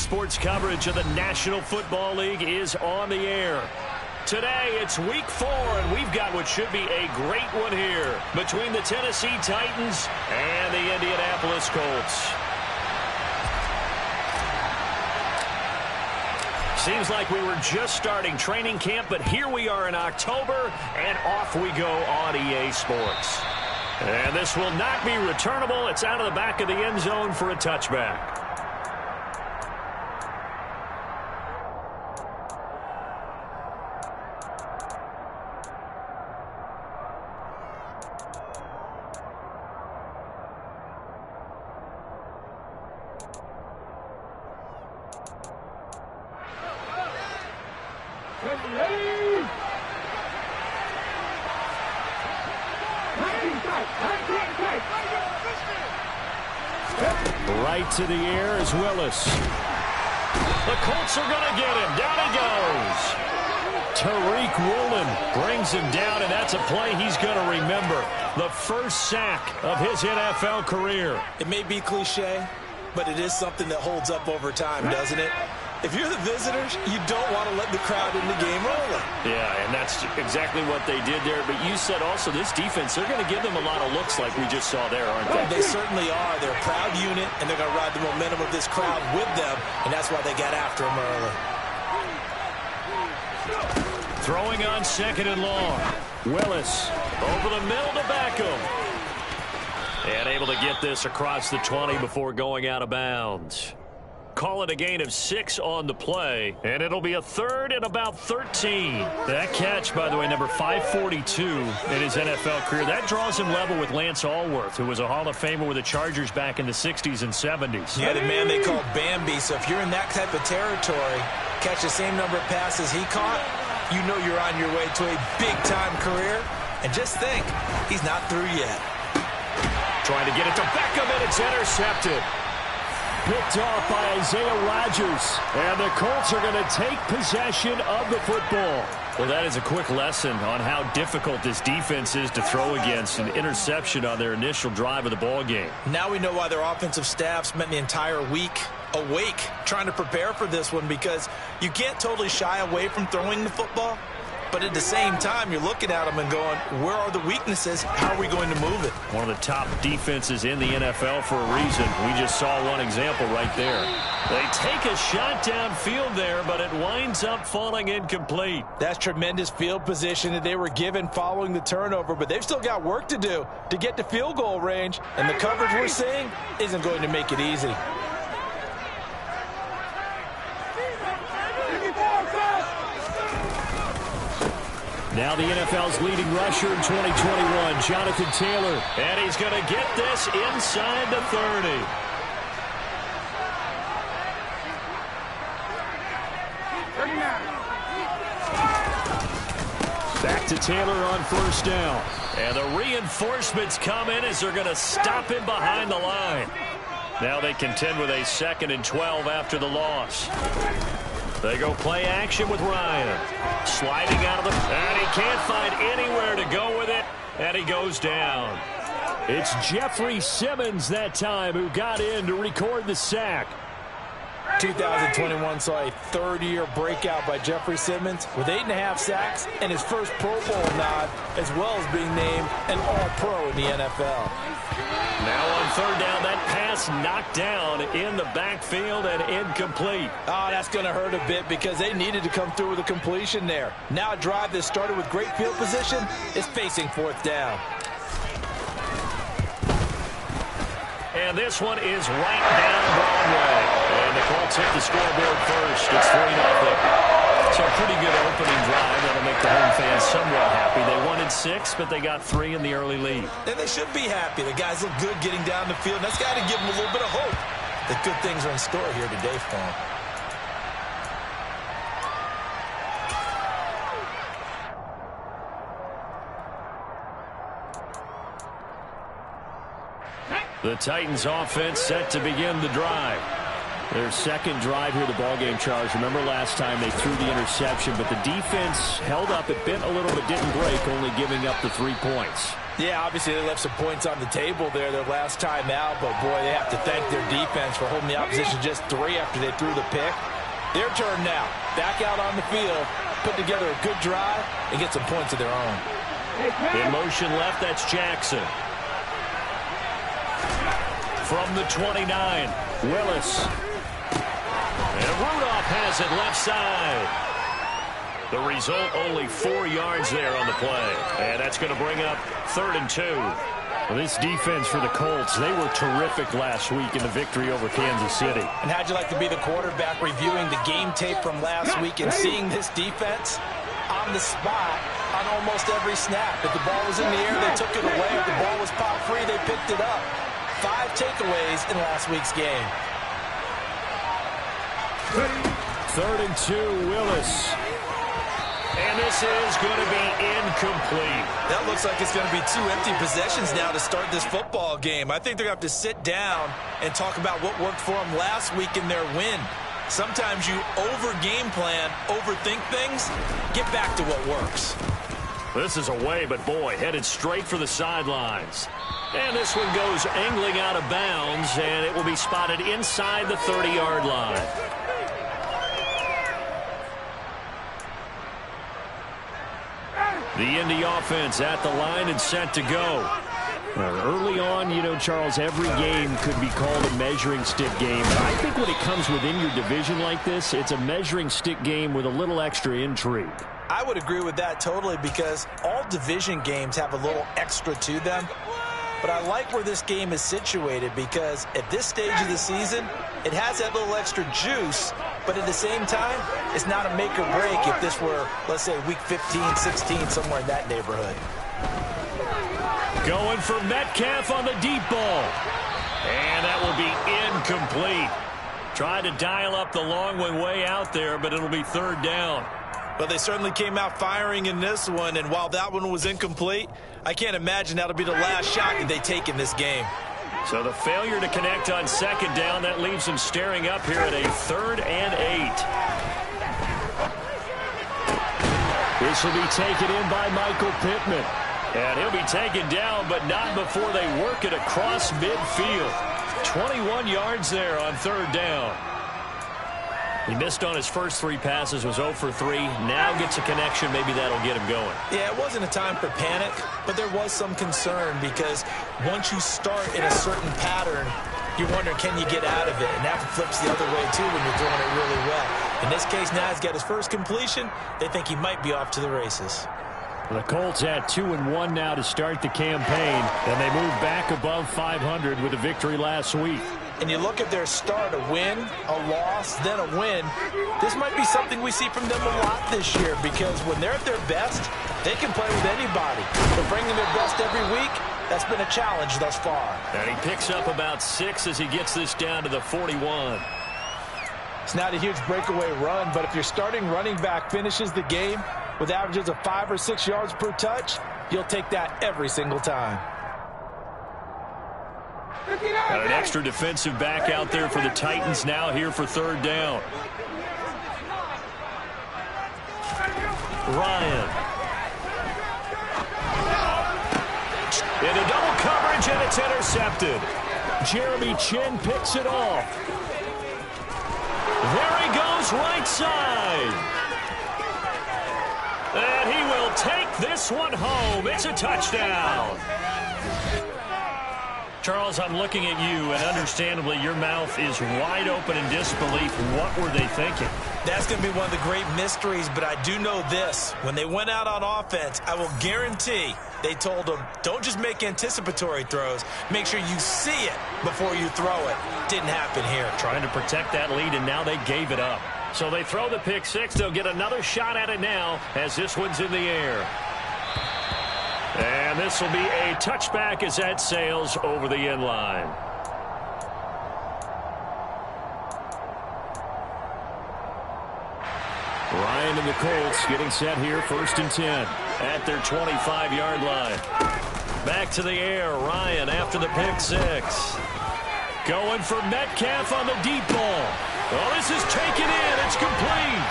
sports coverage of the National Football League is on the air. Today, it's Week 4, and we've got what should be a great one here between the Tennessee Titans and the Indianapolis Colts. Seems like we were just starting training camp, but here we are in October, and off we go on EA Sports. And this will not be returnable. It's out of the back of the end zone for a touchback. Right to the air is Willis. The Colts are going to get him. Down he goes. Tariq Woolen brings him down, and that's a play he's going to remember. The first sack of his NFL career. It may be cliche, but it is something that holds up over time, doesn't it? If you're the visitors, you don't want to let the crowd in the game rolling. Yeah, and that's exactly what they did there. But you said also this defense, they're going to give them a lot of looks like we just saw there, aren't they? They certainly are. They're a proud unit, and they're going to ride the momentum of this crowd with them, and that's why they got after him early. Throwing on second and long. Willis over the middle to Beckham. And able to get this across the 20 before going out of bounds. Call it a gain of 6 on the play, and it'll be a third and about 13. That catch, by the way, number 542 in his NFL career, that draws him level with Lance Allworth, who was a Hall of Famer with the Chargers back in the 60s and 70s. Yeah, the man they called Bambi, so if you're in that type of territory, catch the same number of passes he caught, you know you're on your way to a big-time career. And just think, he's not through yet. Trying to get it to Beckham, and it's intercepted. Picked off by Isaiah Rodgers. And the Colts are going to take possession of the football. Well, that is a quick lesson on how difficult this defense is to throw against. An interception on their initial drive of the ball game. Now we know why their offensive staff spent the entire week awake trying to prepare for this one, because you can't totally shy away from throwing the football. But at the same time, you're looking at them and going, where are the weaknesses? How are we going to move it? One of the top defenses in the NFL for a reason. We just saw one example right there. They take a shot downfield there, but it winds up falling incomplete. That's tremendous field position that they were given following the turnover, but they've still got work to do to get to field goal range, and the coverage we're seeing isn't going to make it easy. Now the NFL's leading rusher in 2021, Jonathan Taylor. And he's going to get this inside the 30. Back to Taylor on first down. And the reinforcements come in as they're going to stop him behind the line. Now they contend with a 2nd and 12 after the loss. They go play action with Ryan. Sliding out of the... And he can't find anywhere to go with it. And he goes down. It's Jeffrey Simmons that time who got in to record the sack. 2021 saw a third-year breakout by Jeffrey Simmons with 8.5 sacks and his first Pro Bowl nod, as well as being named an All-Pro in the NFL. Now on third down, that pass knocked down in the backfield and incomplete. Oh, that's going to hurt a bit because they needed to come through with a completion there. Now a drive that started with great field position is facing fourth down. And this one is right down Broadway. And the Colts hit the scoreboard first. It's 3-0. So a pretty good opening drive. That'll make the home fans somewhat happy. They wanted 6, but they got 3 in the early lead. And they should be happy. The guys look good getting down the field. That's got to give them a little bit of hope that good things are in store here today for them. The Titans offense set to begin the drive. Their second drive here, the ballgame, Charles. Remember last time they threw the interception, but the defense held up. It bent a little but didn't break, only giving up the 3 points. Yeah, obviously they left some points on the table there their last time out, but boy, they have to thank their defense for holding the opposition just 3 after they threw the pick. Their turn now. Back out on the field, put together a good drive, and get some points of their own. In motion left, that's Jackson. From the 29, Willis. And Rudolph has it left side. The result, only 4 yards there on the play. And that's going to bring up 3rd and 2. Well, this defense for the Colts, they were terrific last week in the victory over Kansas City. And how'd you like to be the quarterback reviewing the game tape from last week and seeing this defense on the spot on almost every snap? If the ball was in the air, they took it away. If the ball was pop free, they picked it up. 5 takeaways in last week's game. 3rd and 2, Willis. And this is going to be incomplete. That looks like it's going to be 2 empty possessions now to start this football game. I think they're going to have to sit down and talk about what worked for them last week in their win. Sometimes you over-game plan, overthink things, get back to what works. This is away, but boy, headed straight for the sidelines. And this one goes angling out of bounds, and it will be spotted inside the 30-yard line. The Indy offense at the line and set to go. Early on, you know, Charles, every game could be called a measuring stick game. But I think when it comes within your division like this, it's a measuring stick game with a little extra intrigue. I would agree with that totally because all division games have a little extra to them. But I like where this game is situated because at this stage of the season, it has that little extra juice, but at the same time, it's not a make or break if this were, let's say, week 15, 16, somewhere in that neighborhood. Going for Metcalf on the deep ball. And that will be incomplete. Tried to dial up the long one way out there, but it'll be 3rd down. But they certainly came out firing in this one, and while that one was incomplete, I can't imagine that'll be the last shot that they take in this game. So the failure to connect on 2nd down, that leaves them staring up here at a 3rd and 8. This will be taken in by Michael Pittman. And he'll be taken down, but not before they work it across midfield. 21 yards there on 3rd down. He missed on his first 3 passes, was 0 for 3. Now gets a connection. Maybe that'll get him going. Yeah, it wasn't a time for panic, but there was some concern because once you start in a certain pattern, you're wondering, can you get out of it? And that flips the other way, too, when you're throwing it really well. In this case, now he's got his first completion. They think he might be off to the races. The Colts at 2-1 now to start the campaign, and they move back above 500 with a victory last week. And you look at their start, a win, a loss, then a win. This might be something we see from them a lot this year because when they're at their best, they can play with anybody. But bringing their best every week, that's been a challenge thus far. And he picks up about 6 as he gets this down to the 41. It's not a huge breakaway run, but if your starting running back finishes the game with averages of 5 or 6 yards per touch, you'll take that every single time. Got an extra defensive back out there for the Titans now here for 3rd down. Ryan. Into double coverage, and it's intercepted. Jeremy Chin picks it off. There he goes, right side. And he will take this one home. It's a touchdown. Charles, I'm looking at you, and understandably, your mouth is wide open in disbelief. What were they thinking? That's going to be one of the great mysteries, but I do know this. When they went out on offense, I will guarantee they told them, don't just make anticipatory throws. Make sure you see it before you throw it. Didn't happen here. Trying to protect that lead, and now they gave it up. So they throw the pick 6. They'll get another shot at it now as this one's in the air. And this will be a touchback as that sails over the end line. Ryan and the Colts getting set here, 1st and 10 at their 25-yard line. Back to the air, Ryan after the pick 6. Going for Metcalf on the deep ball. Oh, this is taken in. It's complete.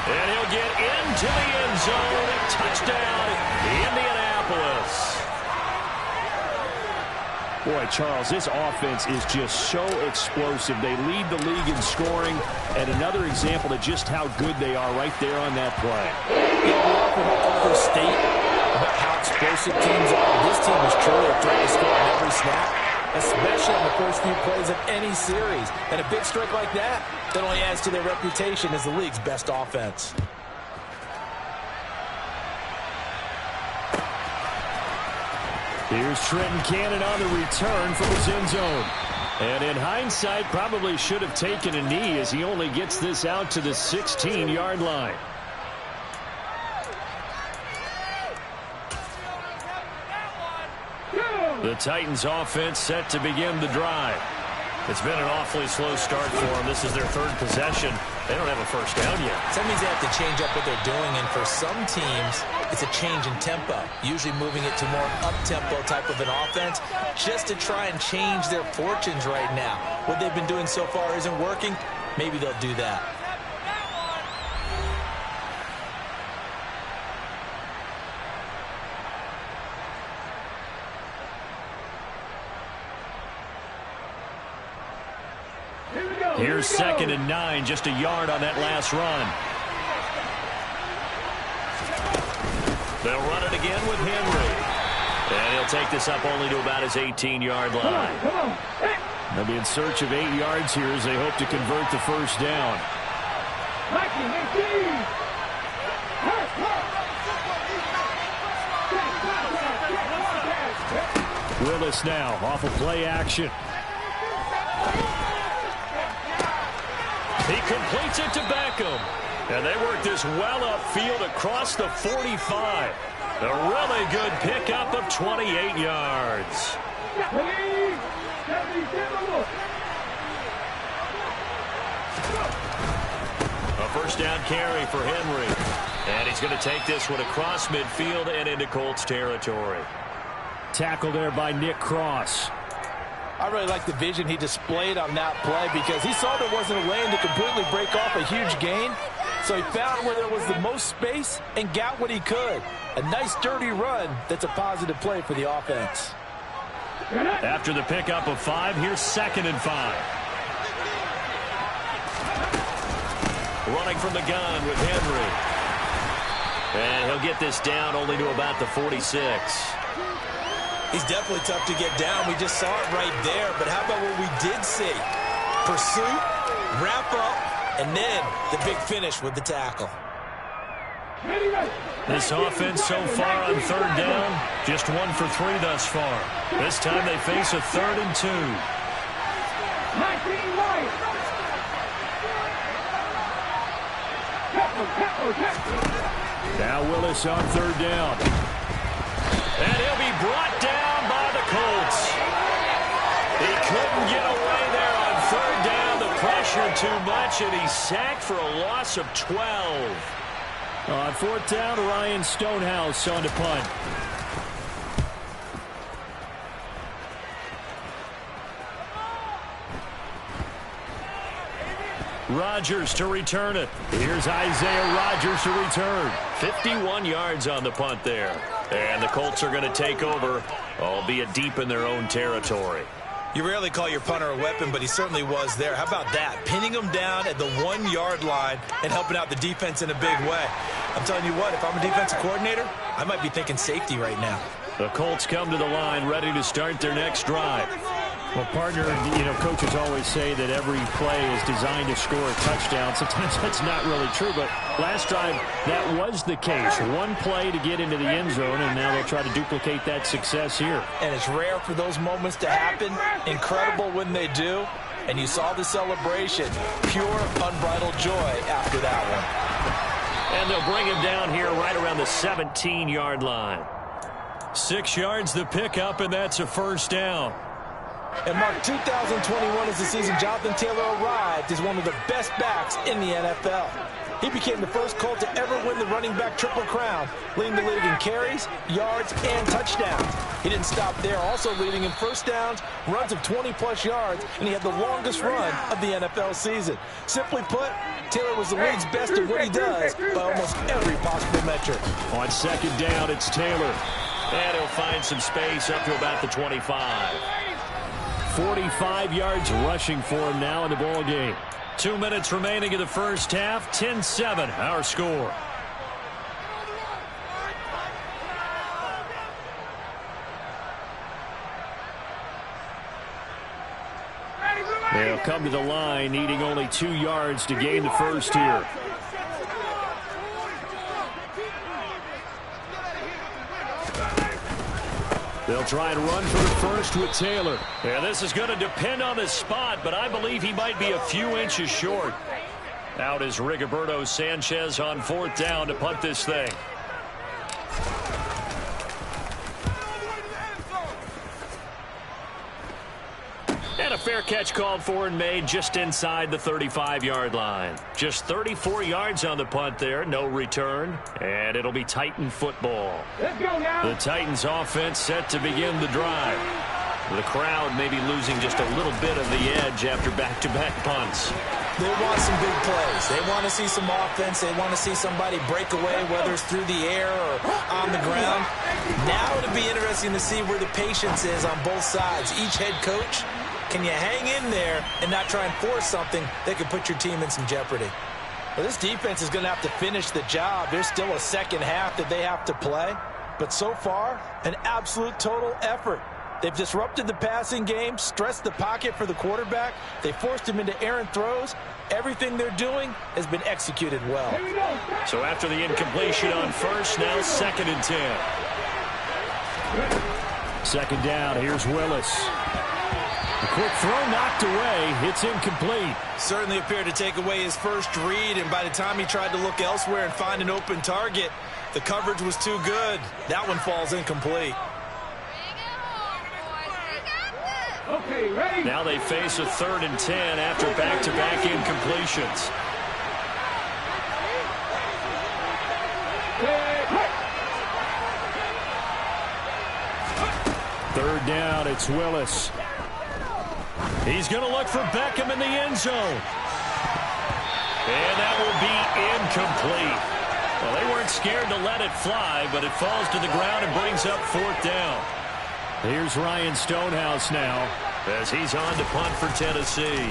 And he'll get into the end zone. Touchdown, Indianapolis. Boy, Charles, this offense is just so explosive. They lead the league in scoring, and another example of just how good they are right there on that play. You often overstate about how explosive teams are. This team is truly a threat to score on every snap, especially on the first few plays of any series. And a big strike like that only adds to their reputation as the league's best offense. Here's Trenton Cannon on the return from his end zone. And in hindsight, probably should have taken a knee as he only gets this out to the 16-yard line. The Titans offense set to begin the drive. It's been an awfully slow start for them. This is their third possession. They don't have a first down yet. That means they have to change up what they're doing, and for some teams, it's a change in tempo, usually moving it to more up-tempo type of an offense just to try and change their fortunes right now. What they've been doing so far isn't working. Maybe they'll do that. Here's 2nd and 9, just a yard on that last run. They'll run it again with Henry. And he'll take this up only to about his 18-yard line. They'll be in search of 8 yards here as they hope to convert the first down. Willis now off of play action. He completes it to Beckham. And they work this well upfield across the 45. A really good pickup of 28 yards. A first down carry for Henry. And he's going to take this one across midfield and into Colts territory. Tackle there by Nick Cross. I really like the vision he displayed on that play because he saw there wasn't a lane to completely break off a huge gain. So he found where there was the most space and got what he could. A nice dirty run that's a positive play for the offense. After the pickup of 5, here's 2nd and 5. Running from the gun with Henry. And he'll get this down only to about the 46. He's definitely tough to get down. We just saw it right there. But how about what we did see? Pursuit, wrap up, and then the big finish with the tackle. This offense so far on 3rd down, just 1 for 3 thus far. This time they face a 3rd and 2. Now Willis on 3rd down. And he'll be brought down by the Colts. He couldn't get away there on 3rd down. The pressure too much, and he's sacked for a loss of 12. On 4th down, Ryan Stonehouse on to punt. Rodgers to return it. Here's Isaiah Rodgers to return. 51 yards on the punt there. And the Colts are going to take over, albeit deep in their own territory. You rarely call your punter a weapon, but he certainly was there. How about that? Pinning him down at the 1-yard line and helping out the defense in a big way. I'm telling you what, if I'm a defensive coordinator, I might be thinking safety right now. The Colts come to the line ready to start their next drive. Well, partner, coaches always say that every play is designed to score a touchdown. Sometimes that's not really true, but last drive, that was the case. One play to get into the end zone, and now they'll try to duplicate that success here. And it's rare for those moments to happen. Incredible when they do. And you saw the celebration. Pure, unbridled joy after that one. And they'll bring him down here right around the 17-yard line. 6 yards the pickup, and that's a first down. And Mark, 2021 is the season Jonathan Taylor arrived as one of the best backs in the NFL. He became the first Colt to ever win the running back triple crown, leading the league in carries, yards, and touchdowns. He didn't stop there, also leading in first downs, runs of 20-plus yards, and he had the longest run of the NFL season. Simply put, Taylor was the league's best at what he does by almost every possible metric. On second down, it's Taylor. And he'll find some space up to about the 25. 45 yards rushing for him now in the ball game. 2 minutes remaining in the first half. 10-7, our score. They'll come to the line, needing only 2 yards to gain the first here. They'll try and run for the first with Taylor. Yeah, this is going to depend on the spot, but I believe he might be a few inches short. Out is Rigoberto Sanchez on fourth down to punt this thing. And a fair catch called for and made just inside the 35-yard line. Just 34 yards on the punt there, no return, and it'll be Titan football. Let's go now. The Titans offense set to begin the drive. The crowd may be losing just a little bit of the edge after back-to-back punts. They want some big plays. They want to see some offense. They want to see somebody break away, whether it's through the air or on the ground. Now it'll be interesting to see where the patience is on both sides. Each head coach, can you hang in there and not try and force something that could put your team in some jeopardy? Well, this defense is going to have to finish the job. There's still a second half that they have to play. But so far, an absolute total effort. They've disrupted the passing game, stressed the pocket for the quarterback. They forced him into errant throws. Everything they're doing has been executed well. So after the incompletion on first, now 2nd and 10. Second down, here's Willis. The quick throw knocked away. It's incomplete. Certainly appeared to take away his first read, and by the time he tried to look elsewhere and find an open target, the coverage was too good. That one falls incomplete. Okay, ready? Now they face a 3rd and 10 after back-to-back incompletions. Third down, it's Willis. He's going to look for Beckham in the end zone. And that will be incomplete. Well, they weren't scared to let it fly, but it falls to the ground and brings up 4th down. Here's Ryan Stonehouse now, as he's on to punt for Tennessee.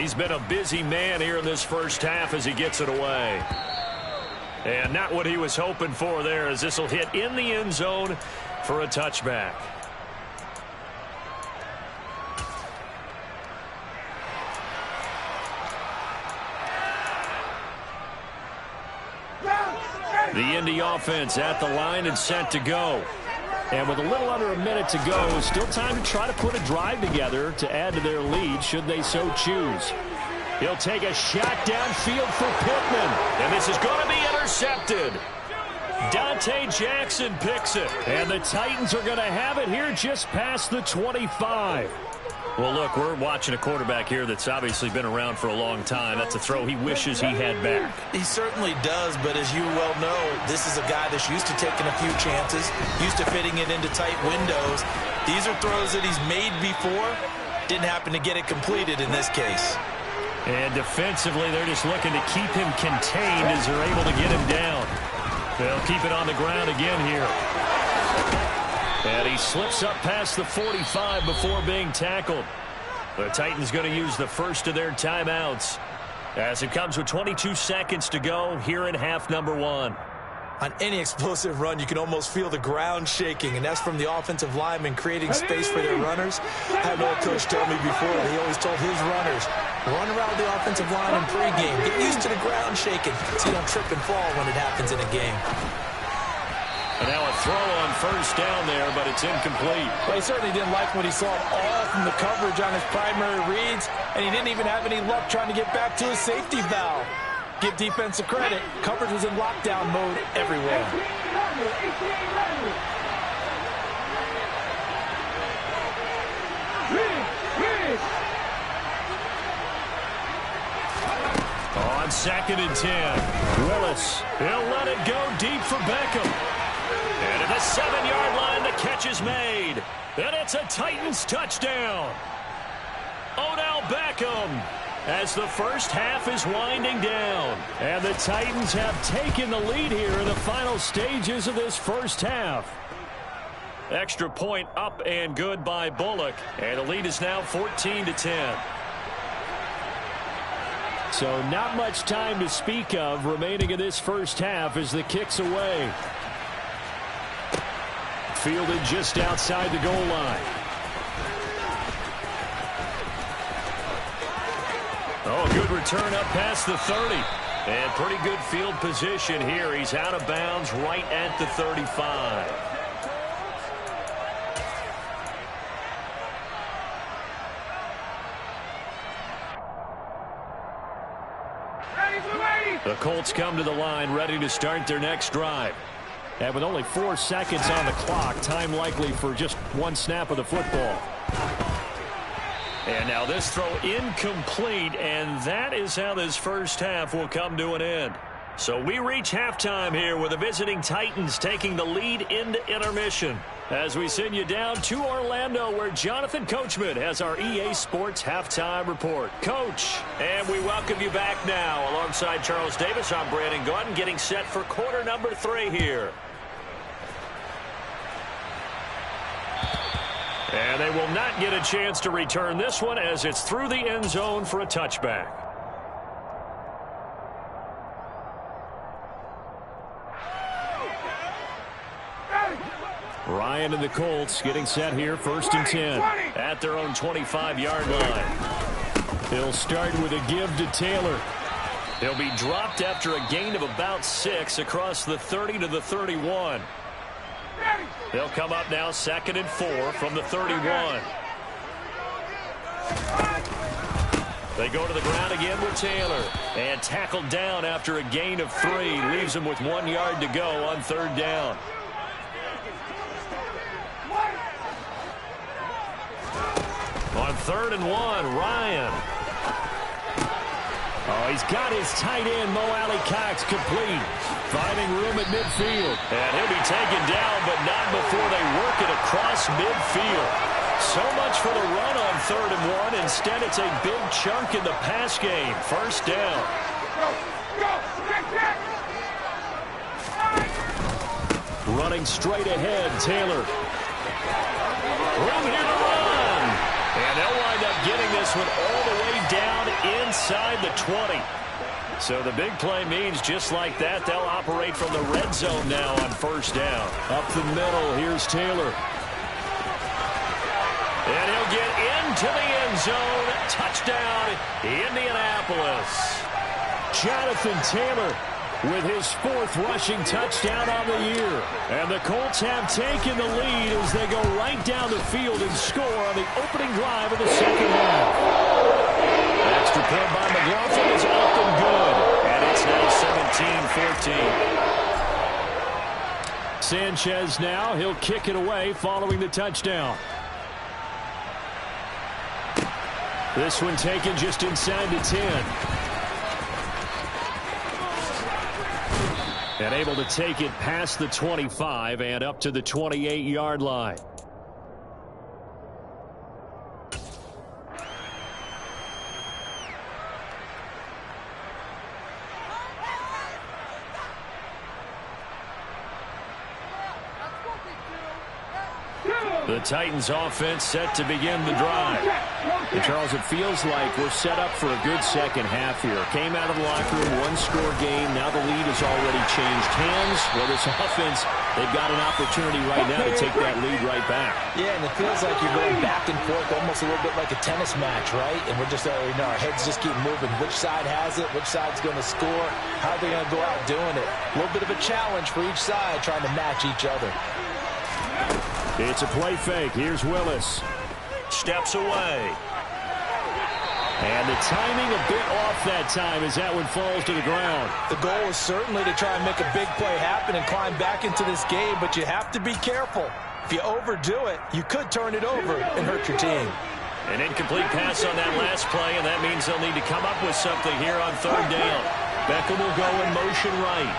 He's been a busy man here in this first half as he gets it away. And not what he was hoping for there, as this will hit in the end zone for a touchback. The Indy offense at the line and set to go. and with a little under a minute to go, still time to try to put a drive together to add to their lead should they so choose. He'll take a shot downfield for Pittman, and this is going to be intercepted. Dante Jackson picks it. And the Titans are going to have it here just past the 25. Well, look, we're watching a quarterback here that's obviously been around for a long time. That's a throw he wishes he had back. He certainly does, but as you well know, this is a guy that's used to taking a few chances, used to fitting it into tight windows. These are throws that he's made before. Didn't happen to get it completed in this case. And defensively, they're just looking to keep him contained as they're able to get him down. They'll keep it on the ground again here. And he slips up past the 45 before being tackled. The Titans going to use the first of their timeouts as it comes with 22 seconds to go here in half number one. On any explosive run, you can almost feel the ground shaking, and that's from the offensive linemen creating space for their runners. I had an old coach tell me before that he always told his runners, run around the offensive line in pregame. Get used to the ground shaking so you don't trip and fall when it happens in a game. And now a throw on first down there, but it's incomplete. Well, he certainly didn't like what he saw at all from the coverage on his primary reads, and he didn't even have any luck trying to get back to his safety valve. Give defense a credit. Coverage was in lockdown mode everywhere. On 2nd and 10. Willis, he'll let it go deep for Beckham. And at the 7-yard line, the catch is made. And it's a Titans touchdown. Odell Beckham, as the first half is winding down. And the Titans have taken the lead here in the final stages of this first half. Extra point up and good by Bullock. And the lead is now 14-10. So not much time to speak of remaining in this first half as the kick's away. Fielded just outside the goal line. Oh, good return up past the 30. And pretty good field position here. He's out of bounds right at the 35. The Colts come to the line ready to start their next drive. And with only 4 seconds on the clock, time likely for just one snap of the football. And now this throw incomplete, and that is how this first half will come to an end. So we reach halftime here with the visiting Titans taking the lead into intermission. As we send you down to Orlando, where Jonathan Coachman has our EA Sports Halftime Report. Coach, and we welcome you back now. Alongside Charles Davis, I'm Brandon Gordon, getting set for quarter number 3 here. And they will not get a chance to return this one as it's through the end zone for a touchback. Ryan and the Colts getting set here, 1st and 10. At their own 25-yard line. He'll start with a give to Taylor. He'll be dropped after a gain of about 6 across the 30 to the 31. They'll come up now 2nd and 4 from the 31. They go to the ground again with Taylor. And tackled down after a gain of 3. Leaves him with 1 yard to go on 3rd down. On 3rd and 1, Ryan. Oh, he's got his tight end, Mo Alley-Cox, complete. Finding room at midfield. And he'll be taken down, but not before they work it across midfield. So much for the run on 3rd and 1. Instead, it's a big chunk in the pass game. 1st down. Running straight ahead, Taylor. Room here to run. And they'll wind up getting this one all the way down inside the 20. So the big play means just like that, they'll operate from the red zone now on 1st down. Up the middle, here's Taylor. And he'll get into the end zone. Touchdown, Indianapolis. Jonathan Taylor with his 4th rushing touchdown on the year. And the Colts have taken the lead as they go right down the field and score on the opening drive of the 2nd half. Extra point by McLaughlin is up and good. And it's now 17-14. Sanchez now, he'll kick it away following the touchdown. This one taken just inside the 10. And able to take it past the 25 and up to the 28-yard line. The Titans offense set to begin the drive. And Charles, it feels like we're set up for a good second half here. Came out of the locker room, 1-score game. Now the lead has already changed hands. Well, this offense, they've got an opportunity right now to take that lead right back. Yeah, and it feels like you're going back and forth almost a little bit like a tennis match, right? And we're just already know our heads just keep moving. Which side has it? Which side's going to score? How are they going to go out doing it? A little bit of a challenge for each side trying to match each other. It's a play fake. Here's Willis. Steps away. And the timing a bit off that time as that one falls to the ground. The goal is certainly to try and make a big play happen and climb back into this game, but you have to be careful. If you overdo it, you could turn it over and hurt your team. An incomplete pass on that last play, and that means they'll need to come up with something here on 3rd down. Beckham will go in motion right.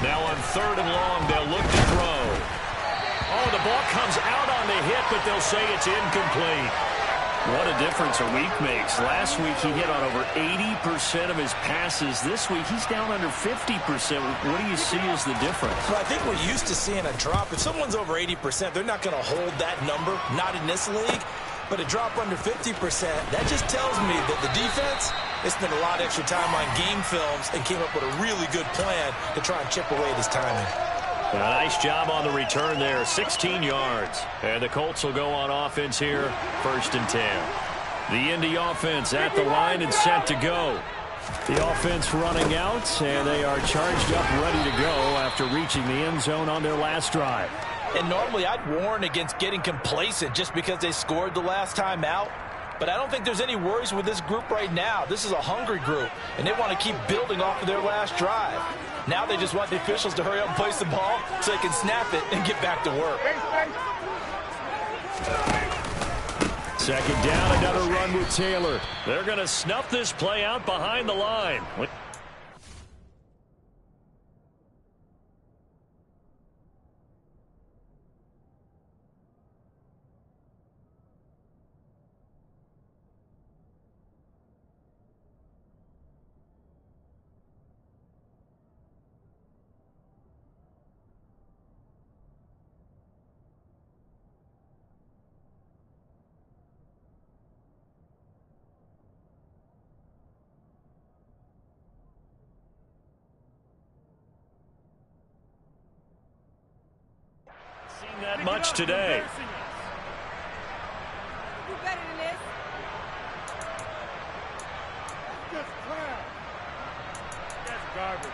Now on 3rd and long, they'll look to throw. Oh, the ball comes out on the hit, but they'll say it's incomplete. What a difference a week makes. Last week he hit on over 80% of his passes. This week he's down under 50%. What do you see as the difference? Well, I think we're used to seeing a drop. If someone's over 80%, they're not going to hold that number, not in this league. But a drop under 50%, that just tells me that the defense, they spent a lot of extra time on game films and came up with a really good plan to try and chip away at his timing. A nice job on the return there, 16 yards. And the Colts will go on offense here, 1st and 10. The Indy offense at the line and set to go. The offense running out, and they are charged up, ready to go after reaching the end zone on their last drive. And normally I'd warn against getting complacent just because they scored the last time out. But I don't think there's any worries with this group right now. This is a hungry group, and they want to keep building off of their last drive. Now they just want the officials to hurry up and place the ball so they can snap it and get back to work. 2nd down, another run with Taylor. They're going to snuff this play out behind the line. That much today. Do better than this. Just crap. That's garbage.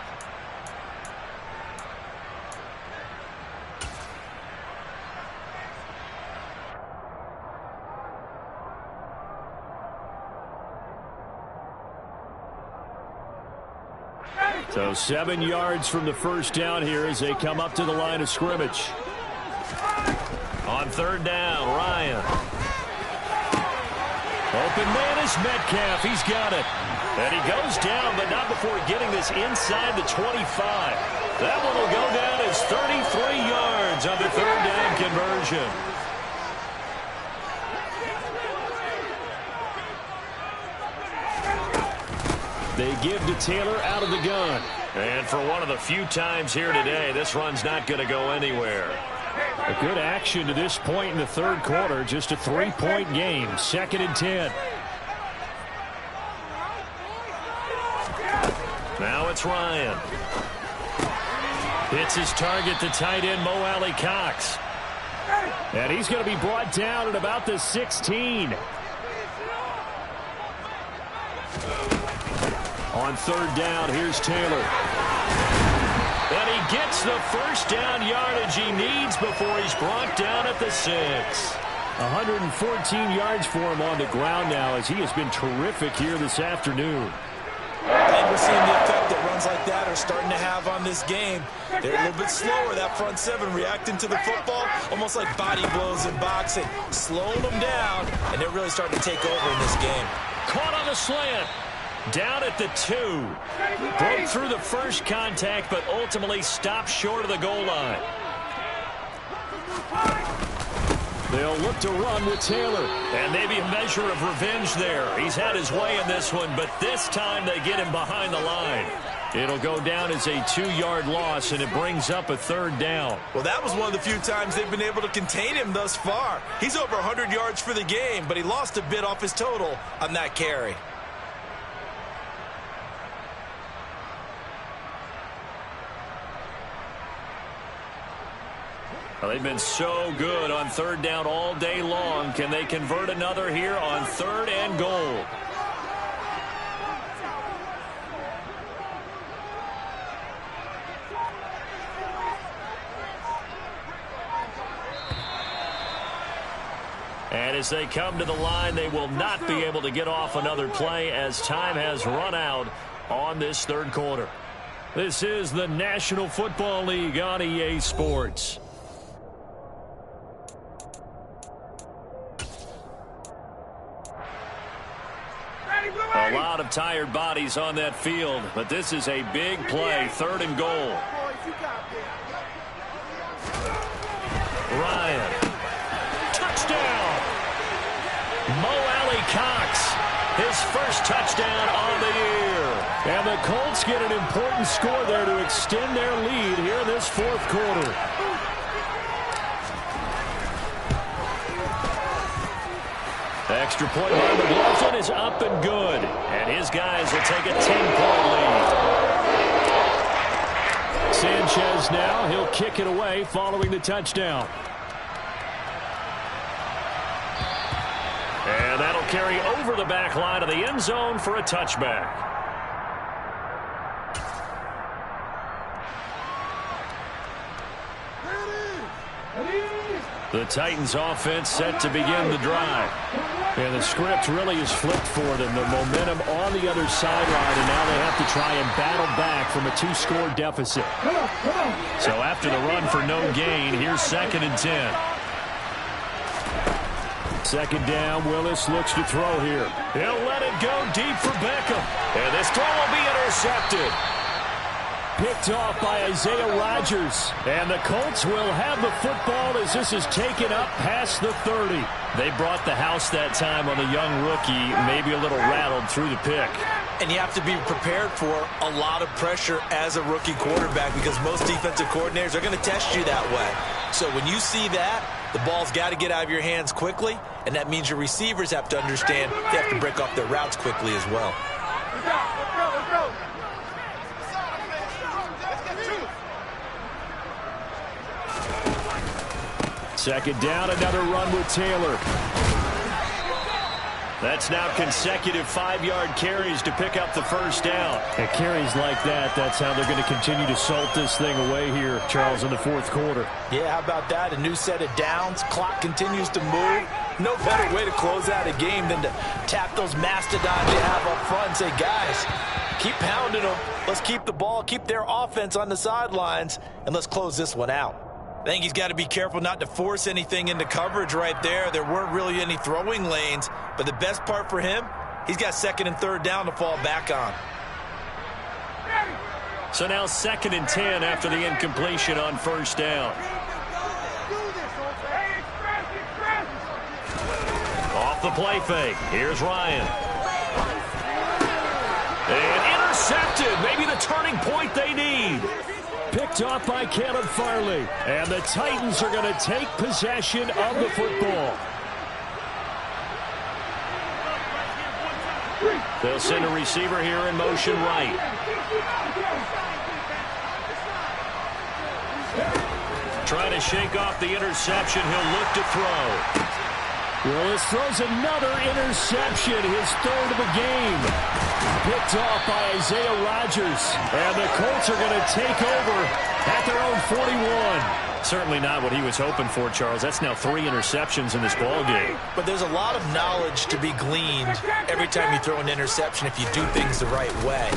So 7 yards from the 1st down here as they come up to the line of scrimmage. On 3rd down, Ryan. Open man is Metcalf. He's got it. And he goes down, but not before getting this inside the 25. That one will go down as 33 yards on the 3rd down conversion. They give to Taylor out of the gun. And for one of the few times here today, this run's not going to go anywhere. A good action to this point in the 3rd quarter. Just a 3-point game. 2nd and 10. Now it's Ryan. Hits his target, the tight end, Mo Alley Cox. And he's going to be brought down at about the 16. On 3rd down, here's Taylor. And he gets the 1st down yardage he needs before he's brought down at the 6. 114 yards for him on the ground now as he has been terrific here this afternoon. And we're seeing the effect that runs like that are starting to have on this game. They're a little bit slower, that front 7, reacting to the football, almost like body blows in boxing, slowing them down, and they're really starting to take over in this game. Caught on the slant. Down at the 2. Broke through the first contact, but ultimately stopped short of the goal line. They'll look to run with Taylor. And maybe a measure of revenge there. He's had his way in this one, but this time they get him behind the line. It'll go down as a 2-yard loss, and it brings up a 3rd down. Well, that was one of the few times they've been able to contain him thus far. He's over 100 yards for the game, but he lost a bit off his total on that carry. Well, they've been so good on 3rd down all day long. Can they convert another here on 3rd and goal? And as they come to the line, they will not be able to get off another play as time has run out on this 3rd quarter. This is the National Football League on EA Sports. tired bodies on that field, but this is a big play, 3rd and goal. Ryan. Touchdown. Mo Alley-Cox. His first touchdown on the year. And the Colts get an important score there to extend their lead here in this 4th quarter. Extra point by McLaughlin is up and good. And his guys will take a 10-point lead. Sanchez now, he'll kick it away following the touchdown. And that'll carry over the back line of the end zone for a touchback. The Titans offense set to begin the drive. And the script really is flipped for them. The momentum on the other sideline, and now they have to try and battle back from a 2-score deficit. So after the run for no gain, here's 2nd and 10. 2nd down, Willis looks to throw here. He'll let it go deep for Beckham. And this throw will be intercepted. Picked off by Isaiah Rodgers. And the Colts will have the football as this is taken up past the 30. They brought the house that time on the young rookie, maybe a little rattled through the pick. And you have to be prepared for a lot of pressure as a rookie quarterback because most defensive coordinators are going to test you that way. So when you see that, the ball's got to get out of your hands quickly, and that means your receivers have to understand they have to break off their routes quickly as well. Let's go. 2nd down, another run with Taylor. That's now consecutive 5-yard carries to pick up the first down. And carries like that, that's how they're going to continue to salt this thing away here, Charles, in the 4th quarter. Yeah, how about that? A new set of downs. Clock continues to move. No better way to close out a game than to tap those mastodons you have up front and say, guys, keep pounding them. Let's keep the ball, keep their offense on the sidelines, and let's close this one out. I think he's got to be careful not to force anything into coverage right there. There weren't really any throwing lanes, but the best part for him, he's got 2nd and 3rd down to fall back on. So now 2nd and 10 after the incompletion on 1st down. Off the play fake. Here's Ryan. And intercepted. Maybe the turning point they need. Picked off by Caleb Farley. And the Titans are going to take possession of the football. They'll send a receiver here in motion right. Trying to shake off the interception. He'll look to throw. Willis throws another interception, his 3rd of the game. Picked off by Isaiah Rodgers. And the Colts are going to take over at their own 41. Certainly not what he was hoping for, Charles. That's now 3 interceptions in this ball game. But there's a lot of knowledge to be gleaned every time you throw an interception if you do things the right way.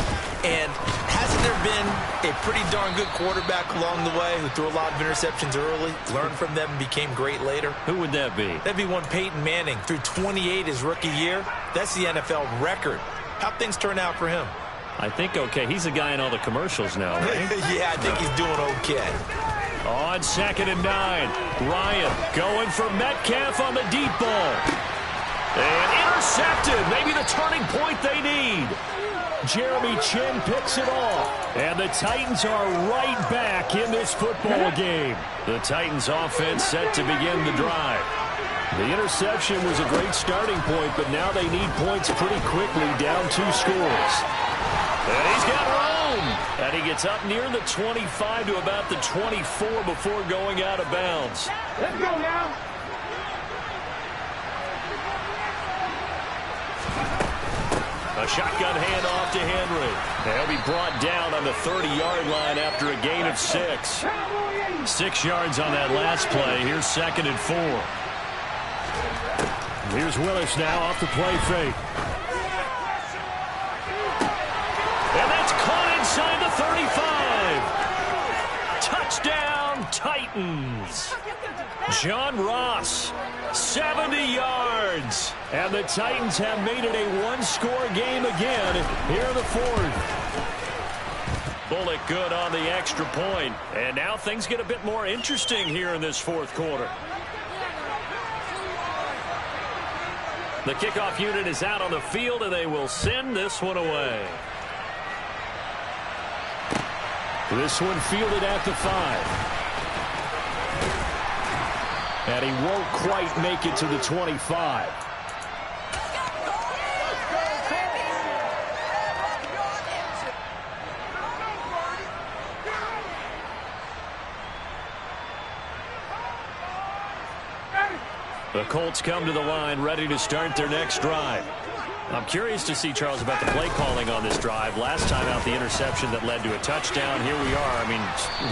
And hasn't there been a pretty darn good quarterback along the way who threw a lot of interceptions early, learned from them, and became great later? Who would that be? That'd be one Peyton Manning. Threw 28 his rookie year. That's the NFL record. How'd things turn out for him? I think okay. He's the guy in all the commercials now, right? Yeah, I think he's doing okay. On 2nd and 9, Ryan going for Metcalf on the deep ball. And intercepted. Maybe the turning point they need. Jeremy Chin picks it off. And the Titans are right back in this football game. The Titans offense set to begin the drive. The interception was a great starting point, but now they need points pretty quickly, down 2 scores. And he's got room. And he gets up near the 25 to about the 24 before going out of bounds. Let's go now. A shotgun handoff to Henry. They'll be brought down on the 30-yard line after a gain of 6. 6 yards on that last play. Here's 2nd and 4. Here's Willis now off the play fake. And that's caught inside the 35. Touchdown, Titans. John Ross, 70 yards. And the Titans have made it a one-score game again here in the fourth. Bullock good on the extra point. And now things get a bit more interesting here in this fourth quarter. The kickoff unit is out on the field, and they will send this one away. This one fielded at the 5. And he won't quite make it to the 25. The Colts come to the line ready to start their next drive. I'm curious to see, Charles, about the play calling on this drive. Last time out, the interception that led to a touchdown. Here we are. I mean,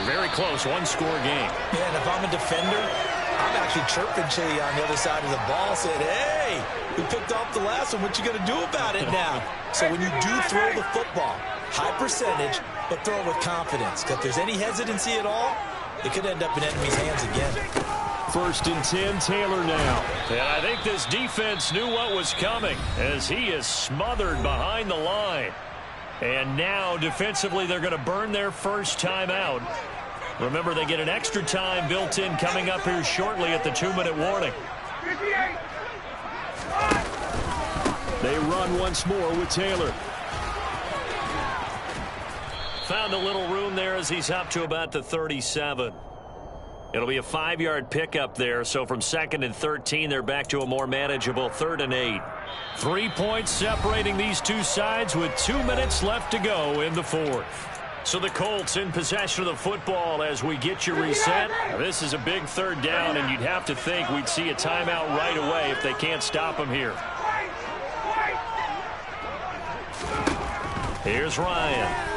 very close, one-score game. Yeah, and if I'm a defender, I'm actually chirping Chitty on the other side of the ball, saying, hey, we picked off the last one. What you going to do about it now? So when you do throw the football, high percentage, but throw it with confidence. Because if there's any hesitancy at all, it could end up in enemy's hands again. 1st and 10, Taylor now. And I think this defense knew what was coming as he is smothered behind the line. And now defensively they're going to burn their first timeout. Remember, they get an extra time built in coming up here shortly at the 2-minute warning. They run once more with Taylor. Found a little room there as he's up to about the 37. It'll be a 5-yard pickup there, so from 2nd and 13, they're back to a more manageable 3rd and 8. 3 points separating these two sides with 2 minutes left to go in the fourth. So the Colts in possession of the football as we get you reset. This is a big 3rd down, and you'd have to think we'd see a timeout right away if they can't stop them here. Here's Ryan.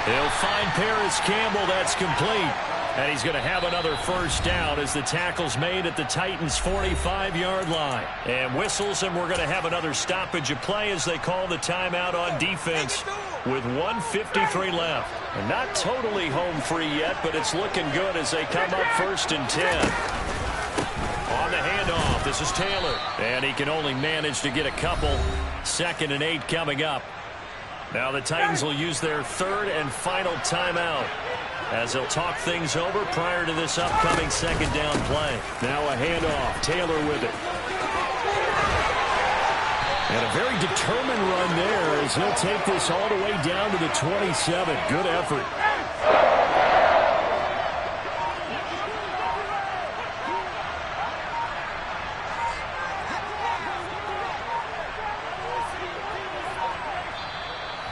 He'll find Paris Campbell. That's complete. And he's going to have another first down as the tackle's made at the Titans' 45-yard line. And whistles, and we're going to have another stoppage of play as they call the timeout on defense with 1:53 left. And not totally home free yet, but it's looking good as they come up 1st and 10. On the handoff, this is Taylor. And he can only manage to get a couple. 2nd and 8 coming up. Now the Titans will use their 3rd and final timeout as they'll talk things over prior to this upcoming 2nd down play. Now a handoff. Taylor with it. And a very determined run there as he'll take this all the way down to the 27. Good effort.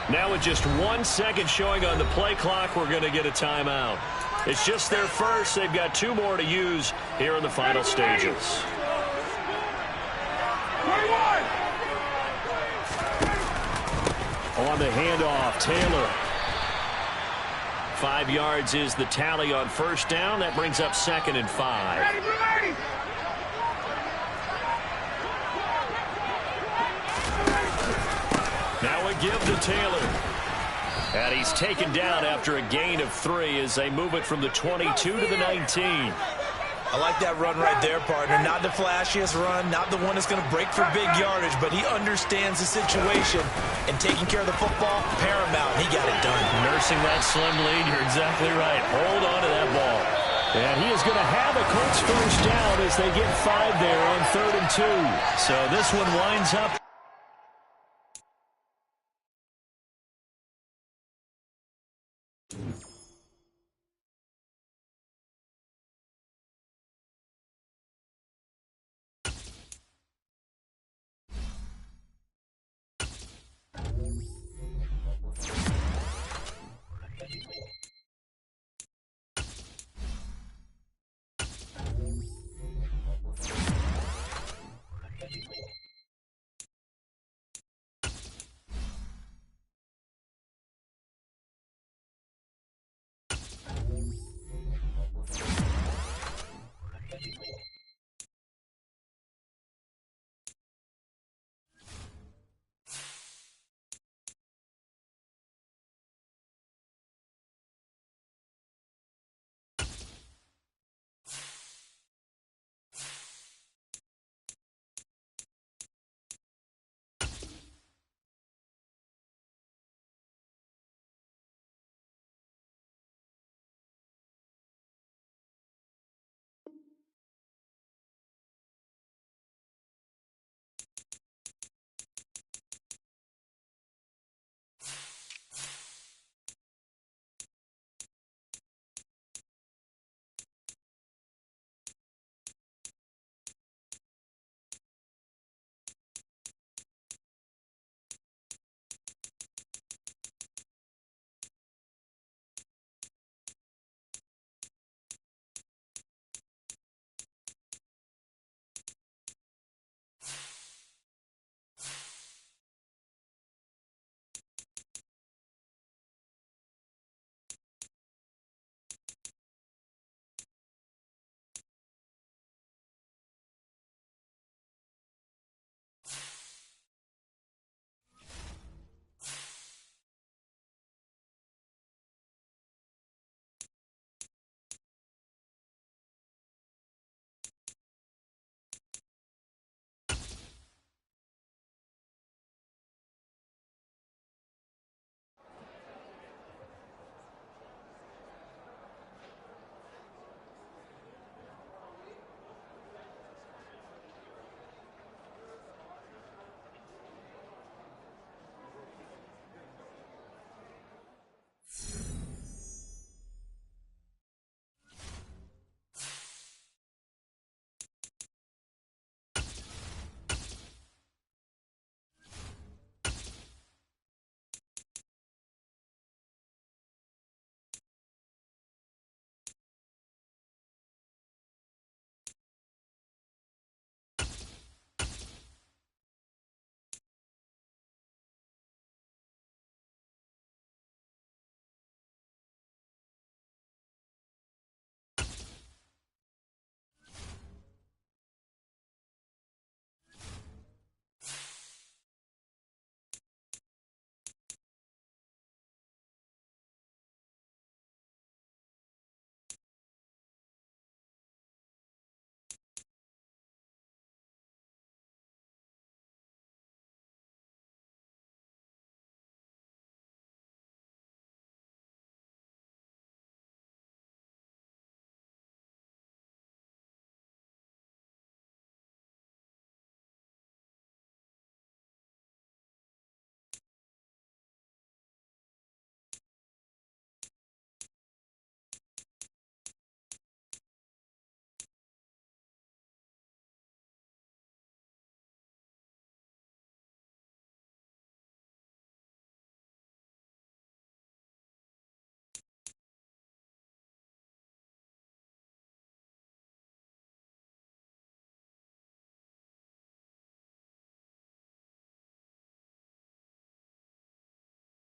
Now with just 1 second showing on the play clock, we're going to get a timeout. It's just their first. They've got 2 more to use here in the final stages. 21. On the handoff, Taylor. 5 yards is the tally on first down. That brings up 2nd and 5. Now a give to Taylor. And he's taken down after a gain of 3 as they move it from the 22 to the 19. I like that run right there, partner. Not the flashiest run, not the one that's going to break for big yardage, but he understands the situation, and taking care of the football, paramount. He got it done. Nursing that slim lead, you're exactly right. Hold on to that ball. And he is going to have a Colts first down as they get 5 there on 3rd and 2. So this one winds up